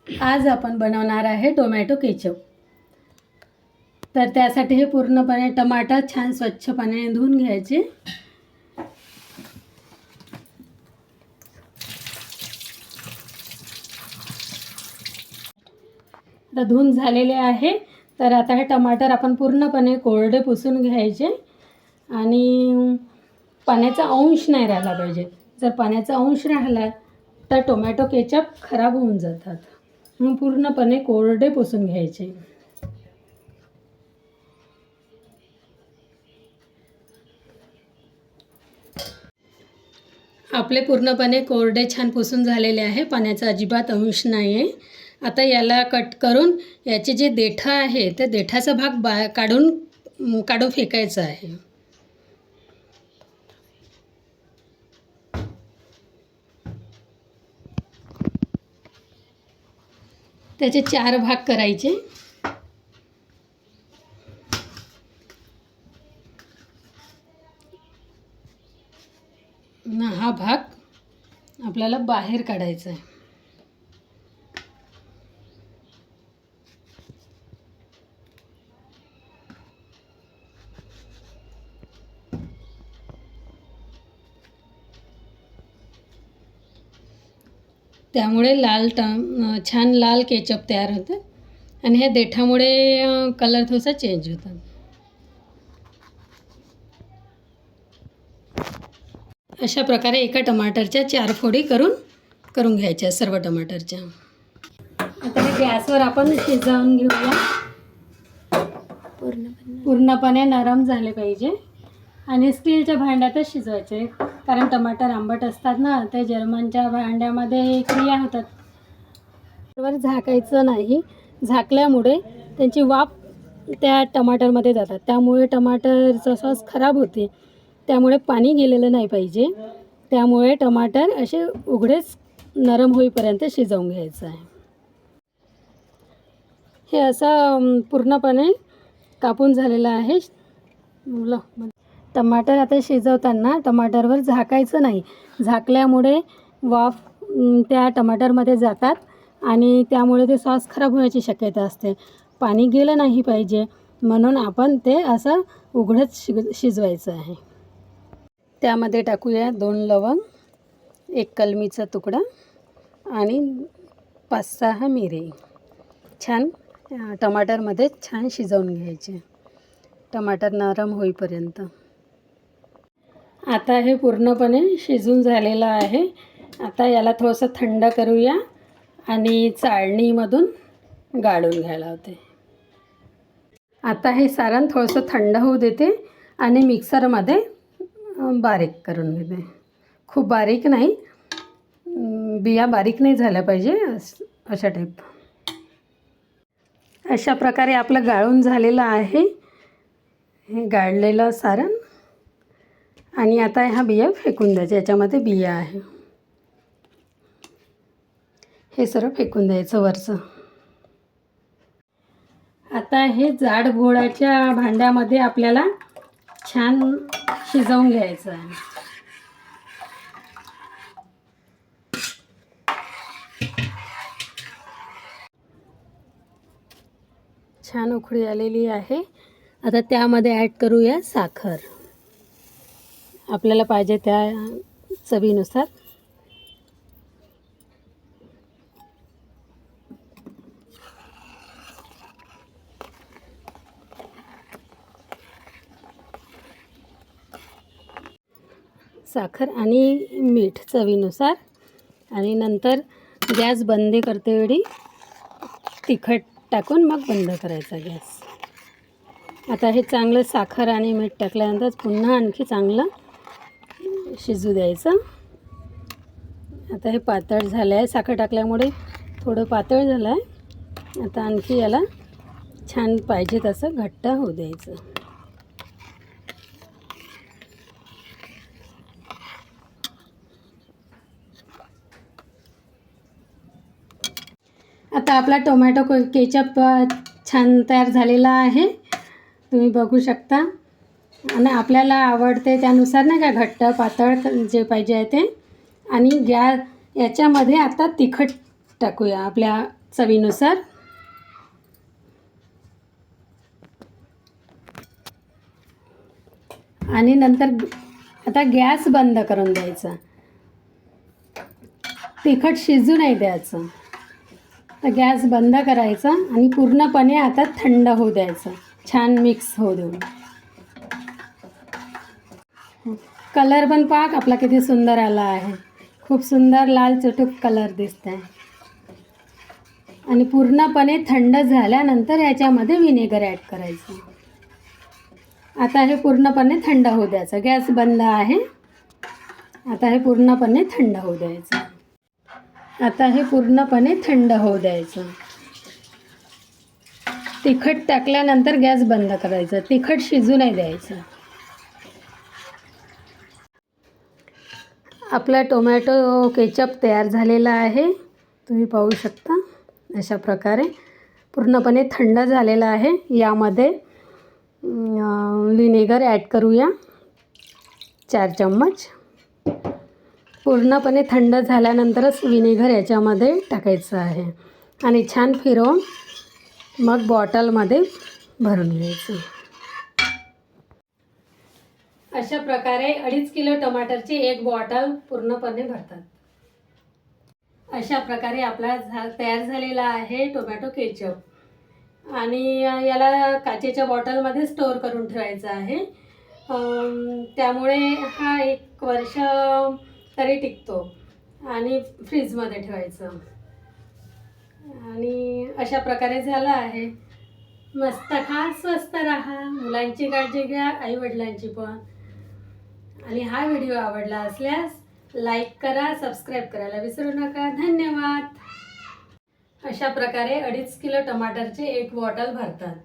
आज आपण बनवणार आहे टोमॅटो केचप। तर त्यासाठी हे पूर्णपणे टमाटर छान स्वच्छ पाण्याने धुवून घ्यायचे। आता धुवून झालेले आहे। तर आता हे टमाटर आपण पूर्णपणे कोरडे पुसून घ्यायचे आणि पाण्याचा अंश नाही राहिला पाहिजे। जर पाण्याचा अंश राहिला तर टोमॅटो केचप खराब होऊन जातात। म्हणून पूर्णपणे कोरडे पुसून घ्यायचे। आपले पूर्णपणे कोरडे छान पुसून झालेले आहे, पाण्याचा अजिबात अंश नाही आहे। आता याला कट करून याचे जे देठ आहे ते देठाचा भाग काढून फेकायचा आहे। त्याचे 4 भाग करायचे। हा भाग आपल्याला बाहेर काढायचा आहे। त्यामुळे छान लाल केचप तयार होतं आणि ह्या देठामुळे कलर थोडासा चेंज होतो। अशा प्रकारे एका टमाटरच्या 4 फोडी करून घ्यायच्या सर्व टमाटरच्या। आता हे गॅसवर आपण शिजवून घेऊया। पूर्णपणे नरम झाले पाहिजे आणि स्टीलच्या भांड्यातच शिजवायचे, कारण टमाटर आंबट असतात ना, ते जर्मनच्या भांड्यामध्ये क्रिया होतात। वर झाकायचं नाही, झाकल्यामुळे त्यांची वाफ त्या टमाटरमध्ये जातात, त्यामुळे टमाटरचा सॉस खराब होते। त्यामुळे पाणी गेलेलं नाही पाहिजे, त्यामुळे टमाटर असे उघडेच नरम होईपर्यंत शिजवून घ्यायचं आहे। हे असं पूर्णपणे कापून झालेलं आहे। टमाटर आता शिजवताना टमाटरवर झाकायचं नाही, झाकल्यामुळे वाफ त्या टमाटरमध्ये जातात आणि त्यामुळे ते सॉस खराब होण्याची शक्यता असते। पाणी गेलं नाही पाहिजे, म्हणून आपण ते असं उघडच शिजवायचं आहे। त्यामध्ये टाकूया 2 लवंग, 1 कलमीचा तुकडा आणि 5-6 मिरी। छान टमाटरमध्ये छान शिजवून घ्यायचे, टमाटर नरम होईपर्यंत। आता हे पूर्णपणे शिजून झालेलं आहे। आता याला थोडंसं थंड करूया आणि चाळणीमधून गाळून घ्यायला होते। आता हे सारण थोडंसं थंड होऊ देते आणि मिक्सरमध्ये बारीक करून घेते। खूप बारीक नाही, बिया बारीक नाही झाल्या पाहिजे, अशा टाईप। अशा प्रकारे आपलं गाळून झालेलं आहे हे गाळलेलं सारण। आणि आता ह्या बिया फेकून द्यायच्या, याच्यामध्ये बिया आहे, हे सर्व फेकून द्यायचं वरचं। आता हे जाड गोळाच्या भांड्यामध्ये आपल्याला छान शिजवून घ्यायचं आहे। छान उकळी आलेली आहे। आता त्यामध्ये ॲड करूया साखर, आपल्याला पाहिजे त्या चवीनुसार। साखर आणि मीठ चवीनुसार, आणि नंतर गॅस बंद करते वेळी तिखट टाकून मग बंद करायचा गॅस। आता हे चांगलं साखर आणि मीठ टाकल्यानंतर पुन्हा आणखी चांगलं शिजू द्यायचं। आता हे पातळ झालं आहे, साखर टाकल्यामुळे थोडं पातळ झालं आहे। आता आणखी याला छान पाहिजे तसं घट्ट होऊ द्यायचं। आता आपला टोमॅटो केचप छान तयार झालेला आहे, तुम्ही बघू शकता। आणि आपल्याला आवडते त्यानुसार नाही का घट्ट पातळ जे पाहिजे आहे ते। आणि याच्यामध्ये आता तिखट टाकूया आपल्या चवीनुसार. आणि नंतर आता गॅस बंद करून द्यायचा. तिखट शिजू नाही द्यायचं. तर गॅस बंद करायचा आणि पूर्णपणे आता थंड होऊ द्यायचं. छान मिक्स होऊ देऊन. कलर पण पाक आपला किती सुंदर आला आहे. खूप सुंदर लाल चुटूक कलर दिसत आहे. आणि पूर्णपणे थंड झाल्यानंतर याच्यामध्ये विनेगर ॲड करायचं. आता हे पूर्णपणे थंड होऊ द्यायचं. गॅस बंद आहे. आता हे पूर्णपणे थंड होऊ द्यायचं. आता हे पूर्णपणे थंड होऊ द्यायचं. तिखट टाकल्यानंतर गॅस बंद करायचं. तिखट शिजू नाही द्यायचं. आपला टोमॅटो केचप तयार झालेला आहे. तुम्ही पाहू शकता अशा प्रकारे पूर्णपणे थंड झालेला आहे. यामध्ये विनेगर ॲड करूया 4 चम्मच. पूर्णपणे थंड झाल्यानंतरच विनेगर याच्यामध्ये टाकायचं आहे आणि छान फिरवून मग बॉटलमध्ये भरून घ्यायचं. अशा प्रकारे 2.5 किलो टमाटरची 1 बॉटल पूर्णपणे भरतात. अशा प्रकारे आपला तयार झालेला आहे टोमॅटो केचप. आणि याला काचेच्या बॉटलमध्ये स्टोअर करून ठेवायचं आहे. त्यामुळे हा 1 वर्ष तरी टिकतो. आणि फ्रीजमध्ये ठेवायचं. आणि अशा प्रकारे झालं आहे. मस्त खा, स्वस्त राहा, मुलांची काळजी घ्या, आईवडिलांची पण. आणि हा व्हिडिओ आवडला असल्यास लाईक करा, सबस्क्राईब करायला विसरू नका. धन्यवाद. अशा प्रकारे 2.5 किलो टमाटरचे 1 बॉटल भरतात.